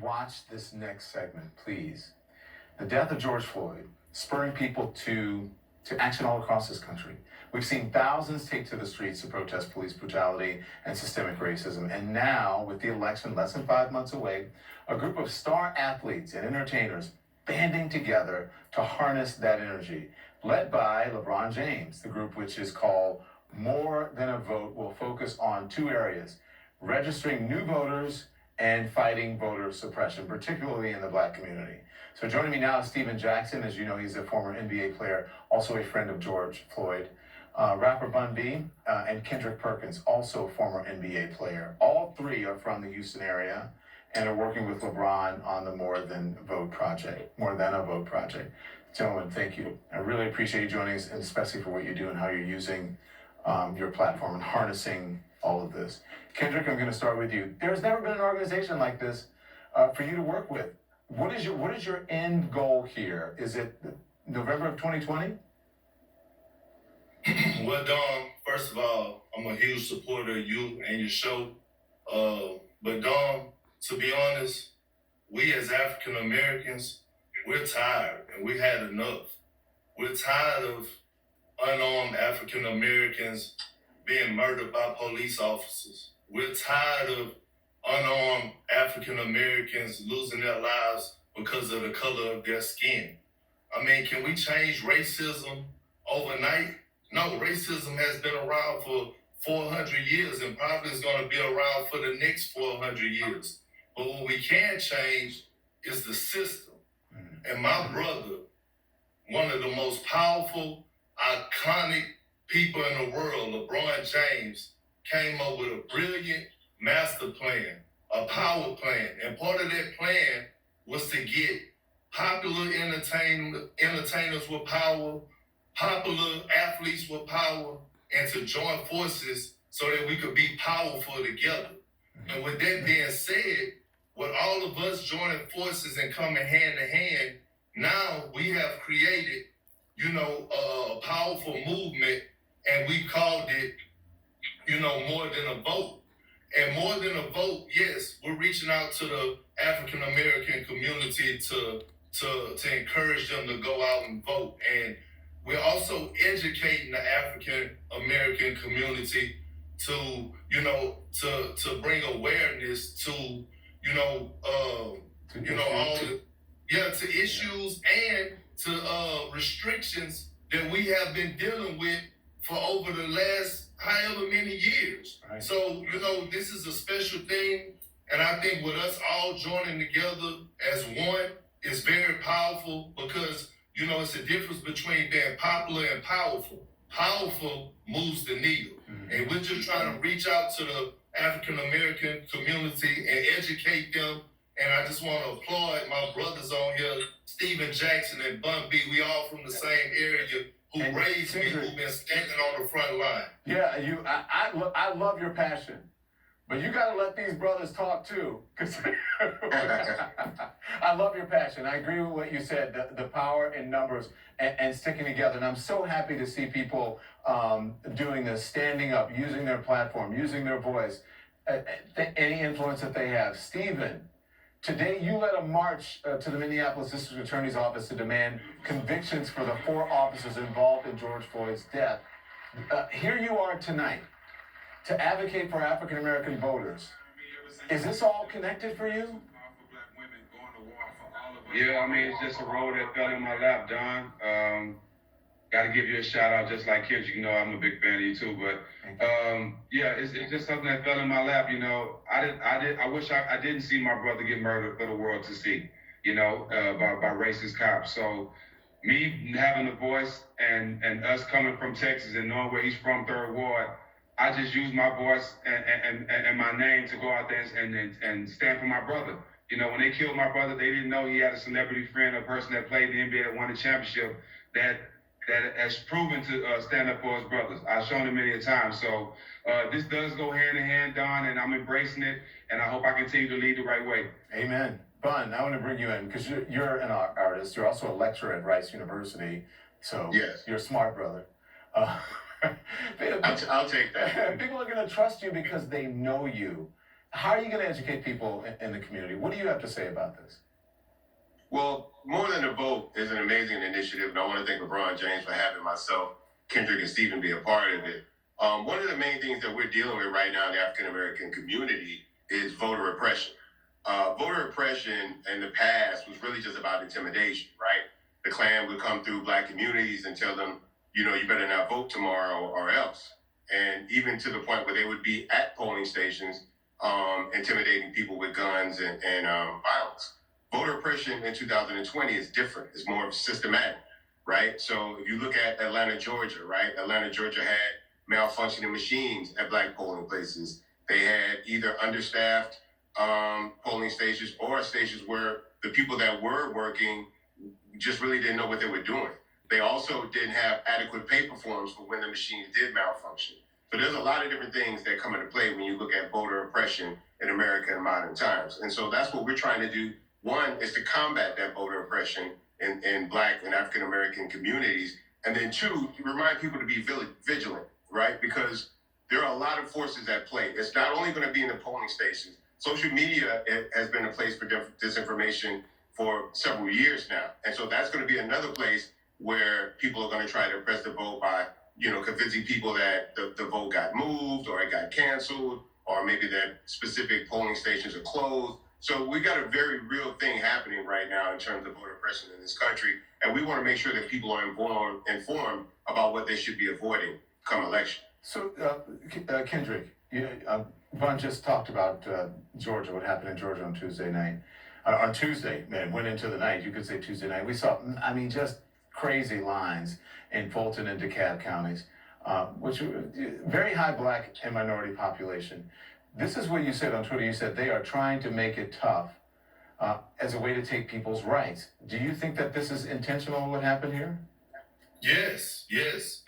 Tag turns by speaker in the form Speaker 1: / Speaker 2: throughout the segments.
Speaker 1: watch this next segment, please. The death of George Floyd, spurring people to action all across this country. We've seen thousands take to the streets to protest police brutality and systemic racism. And now, with the election less than 5 months away, a group of star athletes and entertainers banding together to harness that energy. Led by LeBron James, the group, which is called More Than a Vote, will focus on two areas: registering new voters and fighting voter suppression, particularly in the Black community. So joining me now is Steven Jackson. As you know, he's a former NBA player, also a friend of George Floyd. Rapper Bun B and Kendrick Perkins, also former NBA player. All three are from the Houston area and are working with LeBron on the More Than a Vote project. Gentlemen, thank you. I really appreciate you joining us, and especially for what you do and how you're using your platform and harnessing all of this. Kendrick, I'm going to start with you. There's never been an organization like this for you to work with. What is your end goal here? Is it November of 2020?
Speaker 2: Well, Dom, first of all, I'm a huge supporter of you and your show. But Dom, to be honest, we as African Americans, we're tired and we had enough. We're tired of unarmed African Americans being murdered by police officers. We're tired of unarmed African Americans losing their lives because of the color of their skin. I mean, can we change racism overnight? No, racism has been around for 400 years and probably is going to be around for the next 400 years. But what we can change is the system. And my brother, one of the most powerful, iconic people in the world, LeBron James, came up with a brilliant master plan, a power plan. And part of that plan was to get popular entertainers with power, popular athletes with power, and to join forces so that we could be powerful together. And with that being said, with all of us joining forces and coming hand to hand, now we have created, a powerful movement, and we called it, More Than a Vote. And More Than a Vote, yes, we're reaching out to the African American community to encourage them to go out and vote. And we're also educating the African American community to bring awareness to to issues and to restrictions that we have been dealing with for over the last however many years. Right. So, this is a special thing, and I think with us all joining together as one is very powerful because, it's a difference between being popular and powerful. Powerful moves the needle. Mm-hmm. And we're just trying to reach out to the African American community and educate them. And I just want to applaud my brothers on here, Steven Jackson and Bun B. We all from the same area who raised me, who've been standing on the front line.
Speaker 1: Yeah, I love your passion. But you got to let these brothers talk too. Cause I love your passion. I agree with what you said, the power in numbers and sticking together. And I'm so happy to see people doing this, standing up, using their platform, using their voice, any influence that they have. Steven, today you led a march to the Minneapolis District Attorney's Office to demand convictions for the 4 officers involved in George Floyd's death. Here you are tonight to advocate for African American voters. Is this all connected for you?
Speaker 3: Yeah, I mean, it's just a road that fell in my lap, Don. Got to give you a shout out, just like Kendrick. I'm a big fan of you too. But it's just something that fell in my lap. I wish I didn't see my brother get murdered for the world to see. By racist cops. So me having a voice and us coming from Texas and knowing where he's from, Third Ward, I just use my voice and my name to go out there and stand for my brother. When they killed my brother, they didn't know he had a celebrity friend, a person that played in the NBA that won the championship that has proven to stand up for his brothers. I've shown it many a time. So this does go hand in hand, Don, and I'm embracing it, and I hope I continue to lead the right way.
Speaker 1: Amen. Bun, I want to bring you in because you're an artist. You're also a lecturer at Rice University. So yes. You're a smart brother.
Speaker 4: I'll take that.
Speaker 1: People are going to trust you because they know you. How are you going to educate people in the community? What do you have to say about this?
Speaker 4: Well, More Than a Vote is an amazing initiative, and I want to thank LeBron James for having myself, Kendrick, and Stephen be a part of it. One of the main things that we're dealing with right now in the African American community is voter oppression. Voter oppression in the past was really just about intimidation, right? The Klan would come through Black communities and tell them, you better not vote tomorrow or else. And even to the point where they would be at polling stations, intimidating people with guns and violence. Voter oppression in 2020 is different. It's more systematic, right? So if you look at Atlanta, Georgia, right? Atlanta, Georgia had malfunctioning machines at Black polling places. They had either understaffed polling stations or stations where the people that were working just really didn't know what they were doing. They also didn't have adequate paper forms for when the machines did malfunction. So there's a lot of different things that come into play when you look at voter oppression in America in modern times. And so that's what we're trying to do. One is to combat that voter oppression in Black and African American communities. And then two, to remind people to be vigilant, right? Because there are a lot of forces at play. It's not only going to be in the polling stations. Social media has been a place for disinformation for several years now. And so that's going to be another place where people are going to try to oppress the vote by, convincing people that the vote got moved or it got canceled, or maybe that specific polling stations are closed. So we got a very real thing happening right now in terms of voter oppression in this country. And we want to make sure that people are informed about what they should be avoiding come election.
Speaker 1: So, Kendrick, Vaughn just talked about Georgia, what happened in Georgia on Tuesday night. On Tuesday, went into the night, you could say Tuesday night. We saw, just crazy lines in Fulton and DeKalb counties, which are very high Black and minority population. This is what you said on Twitter. You said they are trying to make it tough as a way to take people's rights. Do you think that this is intentional, what happened here?
Speaker 2: Yes.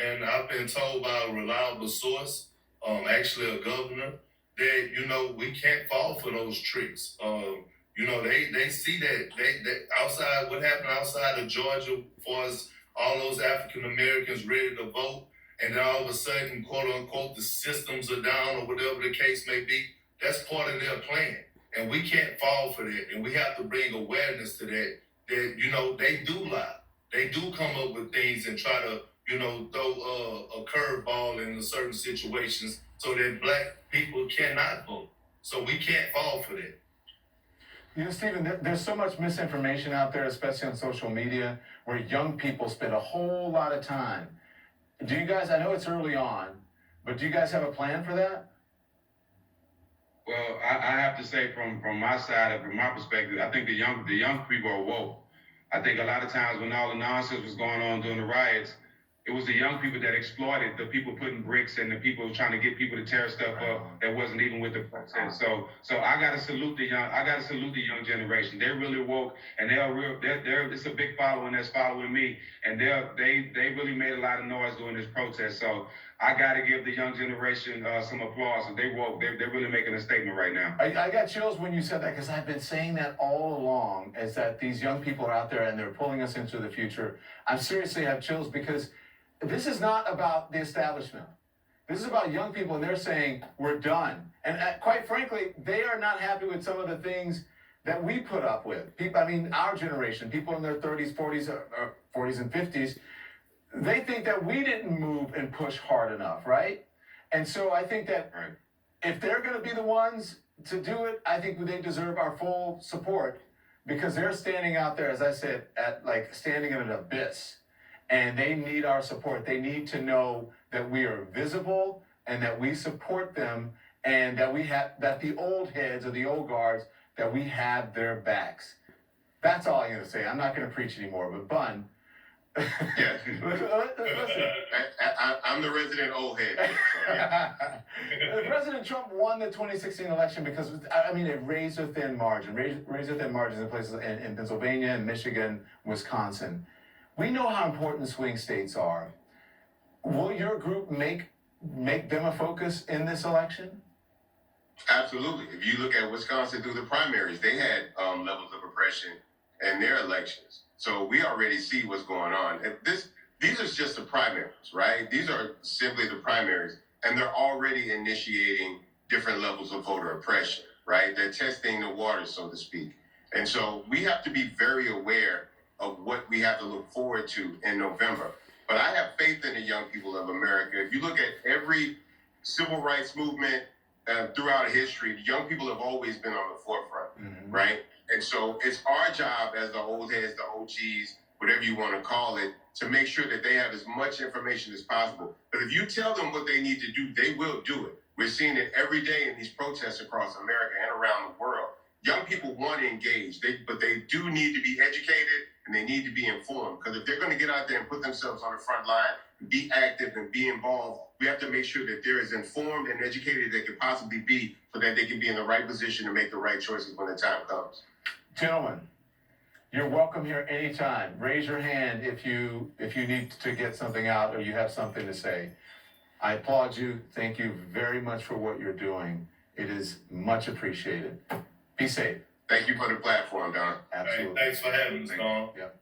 Speaker 2: And I've been told by a reliable source, actually a governor, that, we can't fall for those tricks. They see that they outside, what happened outside of Georgia, as far as all those African Americans ready to vote, and then all of a sudden, quote unquote, the systems are down or whatever the case may be. That's part of their plan. And we can't fall for that. And we have to bring awareness to that, they do lie. They do come up with things and try to, throw a curveball in certain situations so that Black people cannot vote. So we can't fall for that.
Speaker 1: Stephen, there's so much misinformation out there, especially on social media, where young people spend a whole lot of time. Do you guys, I know it's early on, but do you guys have a plan for that?
Speaker 3: Well, I have to say from my side, from my perspective, I think the young people are woke. I think a lot of times when all the nonsense was going on during the riots, it was the young people that exploited the people putting bricks and the people trying to get people to tear stuff up that wasn't even with the protest. So I gotta salute the young generation. They're really woke, and it's a big following that's following me, and they really made a lot of noise during this protest. So I gotta give the young generation some applause. They woke. They're really making a statement right now.
Speaker 1: I got chills when you said that, because I've been saying that all along, is that these young people are out there and they're pulling us into the future. I seriously have chills because this is not about the establishment. This is about young people, and they're saying, we're done. And quite frankly, they are not happy with some of the things that we put up with. People, our generation, people in their 30s, 40s, or 40s and 50s, they think that we didn't move and push hard enough, right? And so I think that if they're going to be the ones to do it, I think they deserve our full support, because they're standing out there, as I said, standing in an abyss. And they need our support. They need to know that we are visible and that we support them, and that the old heads or the old guards, that we have their backs. That's all I'm going to say. I'm not going to preach anymore, but Bun.
Speaker 4: Yes.
Speaker 1: Listen.
Speaker 4: I'm the resident old head. So, yeah.
Speaker 1: President Trump won the 2016 election because, it raised a thin margin, raised a thin margins in places in Pennsylvania and Michigan, Wisconsin. We know how important swing states are. Will your group make them a focus in this election?
Speaker 4: Absolutely. If you look at Wisconsin through the primaries, they had levels of oppression in their elections. So we already see what's going on. These are just the primaries, right? These are simply the primaries, and they're already initiating different levels of voter oppression. right? They're testing the water, so to speak. And so we have to be very aware of what we have to look forward to in November. But I have faith in the young people of America. If you look at every civil rights movement throughout history, the young people have always been on the forefront, right? And so it's our job as the old heads, the OGs, whatever you want to call it, to make sure that they have as much information as possible. But if you tell them what they need to do, they will do it. We're seeing it every day in these protests across America and around the world. Young people want to engage, but they do need to be educated and they need to be informed. Because if they're going to get out there and put themselves on the front line, and be active and be involved, we have to make sure that they're as informed and educated as they could possibly be so that they can be in the right position to make the right choices when the time comes.
Speaker 1: Gentlemen, you're welcome here anytime. Raise your hand if you need to get something out or you have something to say. I applaud you. Thank you very much for what you're doing. It is much appreciated. Be safe.
Speaker 4: Thank you for the platform, Don.
Speaker 1: Absolutely.
Speaker 2: Hey, thanks for having us, Don.
Speaker 1: Yep.